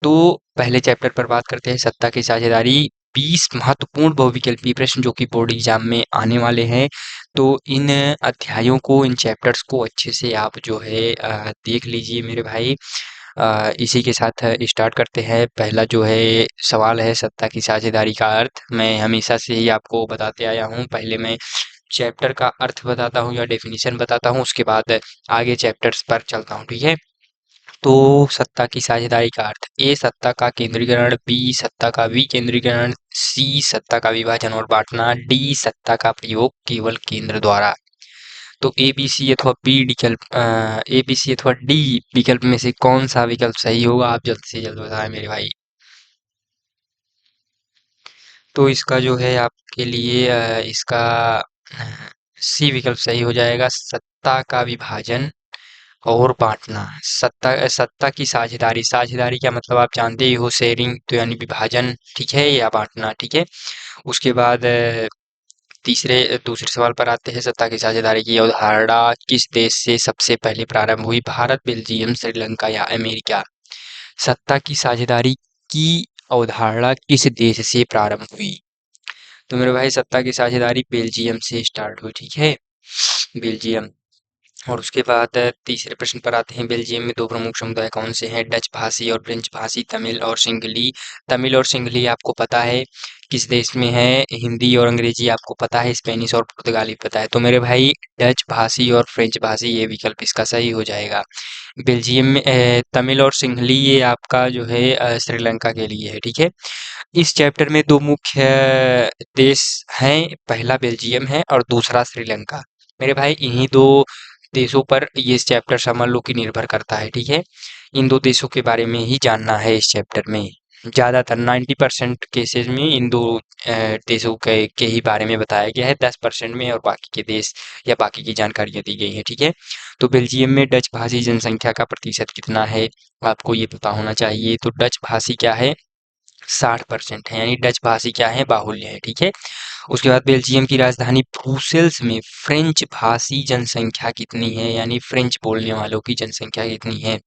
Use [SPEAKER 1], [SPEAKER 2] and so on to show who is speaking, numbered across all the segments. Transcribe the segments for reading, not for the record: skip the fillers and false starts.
[SPEAKER 1] तो पहले चैप्टर पर बात करते हैं सत्ता की साझेदारी। 20 महत्वपूर्ण बहुविकल्पीय प्रश्न जो कि बोर्ड एग्जाम में आने वाले हैं। तो इन अध्यायों को, इन चैप्टर्स को अच्छे से आप जो है देख लीजिए मेरे भाई। इसी के साथ स्टार्ट करते हैं। पहला जो है सवाल है सत्ता की साझेदारी का अर्थ। मैं हमेशा से ही आपको बताते आया हूँ, पहले मैं चैप्टर का अर्थ बताता हूँ या डेफिनेशन बताता हूँ, उसके बाद आगे चैप्टर्स पर चलता हूँ, ठीक है। तो सत्ता की साझेदारी का अर्थ: ए सत्ता का केंद्रीकरण, बी सत्ता का विकेंद्रीकरण, सी सत्ता का विभाजन और बांटना, डी सत्ता का प्रयोग केवल केंद्र द्वारा। तो ए बी सी अथवा बी विकल्प, ए बी सी अथवा डी विकल्प में से कौन सा विकल्प सही होगा, आप जल्द से जल्द बताएं मेरे भाई। तो इसका जो है आपके लिए इसका सी विकल्प सही हो जाएगा, सत्ता का विभाजन और बांटना। सत्ता की साझेदारी, साझेदारी क्या मतलब आप जानते ही हो, शेयरिंग, तो यानी विभाजन, ठीक है, या बांटना, ठीक है। उसके बाद दूसरे सवाल पर आते हैं। सत्ता की साझेदारी की अवधारणा किस देश से सबसे पहले प्रारंभ हुई: भारत, बेल्जियम, श्रीलंका या अमेरिका। सत्ता की साझेदारी की अवधारणा किस देश से प्रारंभ हुई? तो मेरे भाई सत्ता की साझेदारी बेल्जियम से स्टार्ट हुई, ठीक है, बेल्जियम। और उसके बाद तीसरे प्रश्न पर आते हैं। बेल्जियम में दो प्रमुख समुदाय कौन से हैं: डच भाषी और फ्रेंच भाषी, तमिल और सिंहली। तमिल और सिंहली आपको पता है किस देश में है। हिंदी और अंग्रेजी आपको पता है, स्पेनिश और पुर्तगाली पता है। तो मेरे भाई डच भाषी और फ्रेंच भाषी, ये विकल्प इसका सही हो जाएगा। बेल्जियम में तमिल और सिंहली ये आपका जो है श्रीलंका के लिए है, ठीक है। इस चैप्टर में दो मुख्य देश हैं, पहला बेल्जियम है और दूसरा श्रीलंका। मेरे भाई इन्हीं दो देशों पर ये चैप्टर समझ लो कि निर्भर करता है, ठीक है। इन दो देशों के बारे में ही जानना है इस चैप्टर में। ज़्यादातर 90% केसेस में इन दो देशों के ही बारे में बताया गया है, 10% में और बाकी के देश या बाकी की जानकारियाँ दी गई हैं, ठीक है। तो बेल्जियम में डच भाषी जनसंख्या का प्रतिशत कितना है, आपको ये पता होना चाहिए। तो डच भाषी क्या है, 60% है, यानी डच भाषी क्या है, बाहुल्य है, ठीक है। उसके बाद बेल्जियम की राजधानी ब्रुसेल्स में फ्रेंच भाषी जनसंख्या कितनी है, यानी फ्रेंच बोलने वालों की जनसंख्या कितनी है: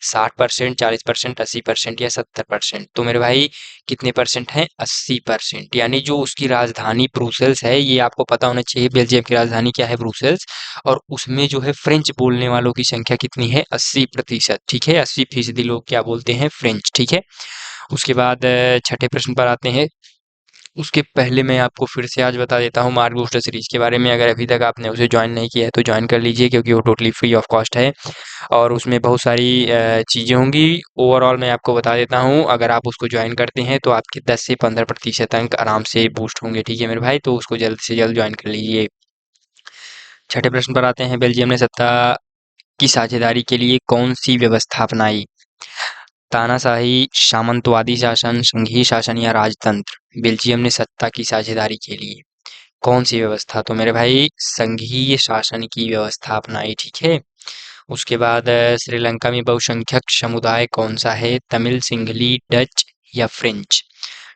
[SPEAKER 1] 60%, 40%, 80% या 70%। तो मेरे भाई कितने परसेंट है, 80%। यानी जो उसकी राजधानी ब्रुसेल्स है, ये आपको पता होना चाहिए, बेल्जियम की राजधानी क्या है, ब्रुसेल्स। और उसमें जो है फ्रेंच बोलने वालों की संख्या कितनी है, 80%, ठीक है। 80% लोग क्या बोलते हैं, फ्रेंच, ठीक है। उसके बाद छठे प्रश्न पर आते हैं। उसके पहले मैं आपको फिर से आज बता देता हूँ मार्क बूस्टर सीरीज के बारे में। अगर अभी तक आपने उसे ज्वाइन नहीं किया है तो ज्वाइन कर लीजिए, क्योंकि वो टोटली फ्री ऑफ कॉस्ट है और उसमें बहुत सारी चीज़ें होंगी। ओवरऑल मैं आपको बता देता हूँ, अगर आप उसको ज्वाइन करते हैं तो आपके 10 से 15% अंक आराम से बूस्ट होंगे, ठीक है मेरे भाई। तो उसको जल्द से जल्द ज्वाइन कर लीजिए। छठे प्रश्न पर आते हैं। बेल्जियम ने सत्ता की साझेदारी के लिए कौन सी व्यवस्था अपनाई: तानाशाही, सामंतवादी शासन, संघीय शासन या राजतंत्र। बेल्जियम ने सत्ता की साझेदारी के लिए कौन सी व्यवस्था, तो मेरे भाई संघीय शासन की व्यवस्था अपनाई, ठीक है। उसके बाद श्रीलंका में बहुसंख्यक समुदाय कौन सा है: तमिल, सिंहली, डच या फ्रेंच।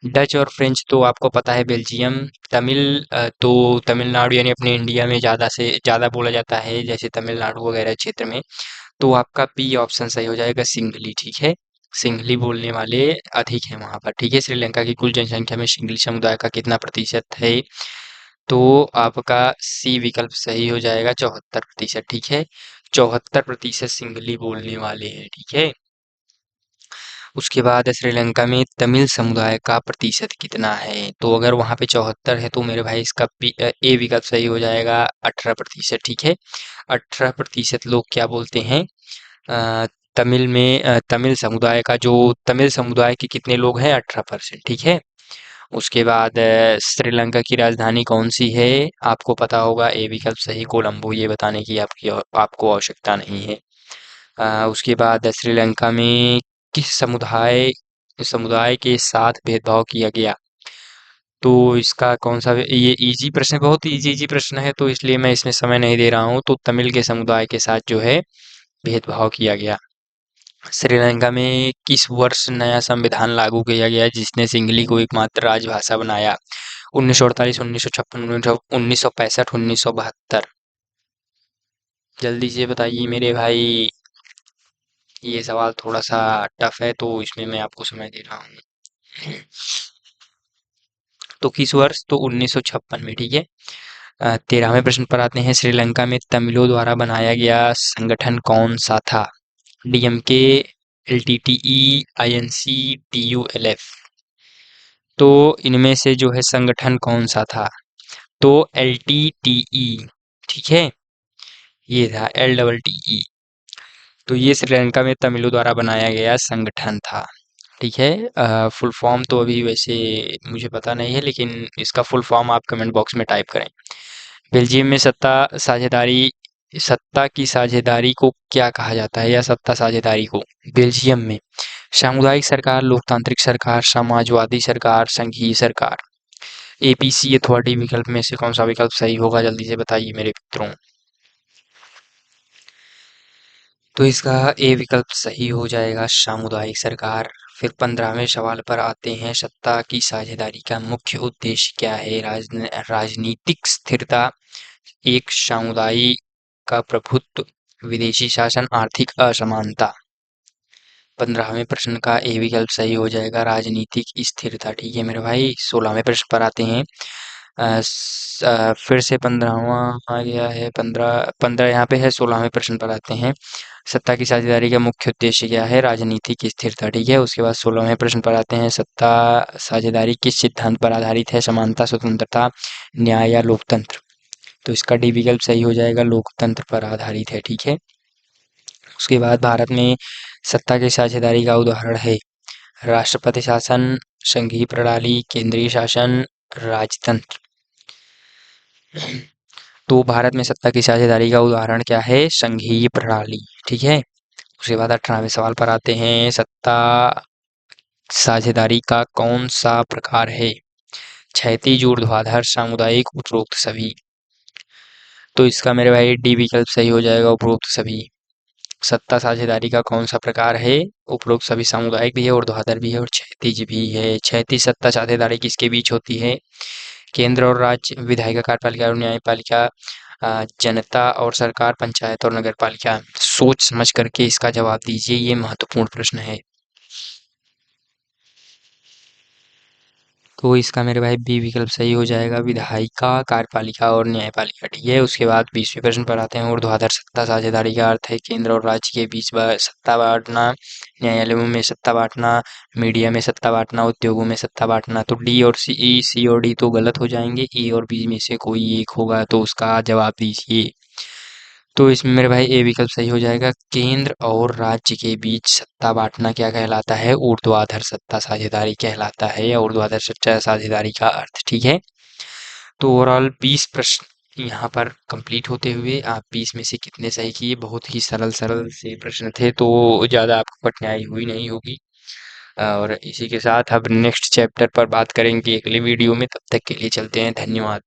[SPEAKER 1] डच और फ्रेंच तो आपको पता है, बेल्जियम। तमिल तो तमिलनाडु यानी अपने इंडिया में ज़्यादा से ज़्यादा बोला जाता है, जैसे तमिलनाडु वगैरह क्षेत्र में। तो आपका बी ऑप्शन सही हो जाएगा, सिंघली, ठीक है। सिंघली बोलने वाले अधिक हैं वहाँ पर, ठीक है। श्रीलंका की कुल जनसंख्या में सिंघली समुदाय का कितना प्रतिशत है, तो आपका सी विकल्प सही हो जाएगा, 74%, ठीक है। 74% सिंघली बोलने वाले हैं, ठीक है। उसके बाद श्रीलंका में तमिल समुदाय का प्रतिशत कितना है, तो अगर वहाँ पे 74 है तो मेरे भाई इसका ए विकल्प सही हो जाएगा, 18%, ठीक है। 18% लोग क्या बोलते हैं, अ, तमिल में तमिल समुदाय का, जो तमिल समुदाय के कितने लोग हैं, 18%, ठीक है। उसके बाद श्रीलंका की राजधानी कौन सी है, आपको पता होगा, ए विकल्प सही, कोलंबो। ये बताने की आपको आवश्यकता नहीं है। उसके बाद श्रीलंका में किस समुदाय समुदाय के साथ भेदभाव किया गया, तो इसका कौन सा, ये इजी प्रश्न है, बहुत इजी प्रश्न है, तो इसलिए मैं इसमें समय नहीं दे रहा हूँ। तो तमिल के समुदाय के साथ जो है भेदभाव किया गया। श्रीलंका में किस वर्ष नया संविधान लागू किया गया जिसने सिंहली को एकमात्र राजभाषा बनाया: 1948, 1956, 1965, 1972। जल्दी से बताइए मेरे भाई। ये सवाल थोड़ा सा टफ है, तो इसमें मैं आपको समय दे रहा हूँ। तो किस वर्ष? तो 1956 में, ठीक है। 13वें प्रश्न पर आते हैं। श्रीलंका में तमिलों द्वारा बनाया गया संगठन कौन सा था? डीएमके, एलटीटीई, आईएनसी, टीयूएलएफ। तो इनमें से जो है संगठन कौन सा था? तो एलटीटीई, ठीक है, ये था एल डबल टी ई। तो ये श्रीलंका में तमिलों द्वारा बनाया गया संगठन था, ठीक है। फुल फॉर्म तो अभी वैसे मुझे पता नहीं है, लेकिन इसका फुल फॉर्म आप कमेंट बॉक्स में टाइप करें। बेल्जियम में सत्ता की साझेदारी को क्या कहा जाता है, या सत्ता साझेदारी को? बेल्जियम में सामुदायिक सरकार, लोकतांत्रिक सरकार, समाजवादी सरकार, संघीय सरकार। एपीसी अथवा डी विकल्प में से कौन सा विकल्प सही होगा, जल्दी से बताइए मेरे मित्रों। तो इसका ए विकल्प सही हो जाएगा, सामुदायिक सरकार। फिर 15वें सवाल पर आते हैं। सत्ता की साझेदारी का मुख्य उद्देश्य क्या है? राजनीतिक स्थिरता, एक समुदाय का प्रभुत्व, विदेशी शासन, आर्थिक असमानता। 15वें प्रश्न का ए विकल्प सही हो जाएगा, राजनीतिक स्थिरता, ठीक है मेरे भाई। 16वें प्रश्न पर आते हैं। फिर से 15वां आ गया है, 15 यहाँ पे है। 16वें प्रश्न पर आते हैं। सत्ता की साझेदारी का मुख्य उद्देश्य क्या है? राजनीतिक स्थिरता, ठीक है। उसके बाद 16वें प्रश्न पर आते हैं। सत्ता साझेदारी किस सिद्धांत पर आधारित है? समानता, स्वतंत्रता, न्याय या लोकतंत्र। तो इसका डी विकल्प सही हो जाएगा, लोकतंत्र पर आधारित है, ठीक है। उसके बाद भारत में सत्ता की साझेदारी का उदाहरण है राष्ट्रपति शासन, संघीय प्रणाली, केंद्रीय शासन, राजतंत्र। तो भारत में सत्ता की साझेदारी का उदाहरण क्या है? संघीय प्रणाली, ठीक है। उसके बाद 18वें सवाल पर आते हैं। सत्ता साझेदारी का कौन सा प्रकार है? क्षैतिज, ऊर्ध्वाधर, सामुदायिक, उपरोक्त सभी। तो इसका मेरे भाई डी विकल्प सही हो जाएगा, उपरोक्त सभी। सत्ता साझेदारी का कौन सा प्रकार है? उपरोक्त सभी। सामुदायिक भी है, ऊर्ध्वाधर भी है और क्षैतिज भी है। क्षैतिज सत्ता साझेदारी किसके बीच होती है? केंद्र और राज्य, विधायिका, कार्यपालिका और न्यायपालिका, जनता और सरकार, पंचायत और नगर पालिका। सोच समझ करके इसका जवाब दीजिए, ये महत्वपूर्ण प्रश्न है। तो इसका मेरे भाई बी विकल्प सही हो जाएगा, विधायिका, कार्यपालिका और न्यायपालिका, ठीक है। उसके बाद 20वें प्रश्न पर आते हैं। ऊर्ध्वाधर सत्ता साझेदारी का अर्थ है केंद्र और राज्य के बीच सत्ता बांटना, न्यायालयों में सत्ता बांटना, मीडिया में सत्ता बांटना, उद्योगों में सत्ता बांटना। तो सी और डी तो गलत हो जाएंगे, ए और बी में से कोई एक होगा, तो उसका जवाब दीजिए। तो इसमें मेरे भाई ए विकल्प सही हो जाएगा, केंद्र और राज्य के बीच सत्ता बांटना क्या कहलाता है? ऊर्ध्वाधर सत्ता साझेदारी कहलाता है, या ऊर्ध्वाधर सत्ता साझेदारी का अर्थ, ठीक है। तो ओवरऑल 20 प्रश्न यहाँ पर कंप्लीट होते हुए आप 20 में से कितने सही किए? बहुत ही सरल सरल से प्रश्न थे, तो ज़्यादा आपको कठिनाई हुई नहीं होगी। और इसी के साथ अब नेक्स्ट चैप्टर पर बात करेंगे अगले वीडियो में। तब तक के लिए चलते हैं, धन्यवाद।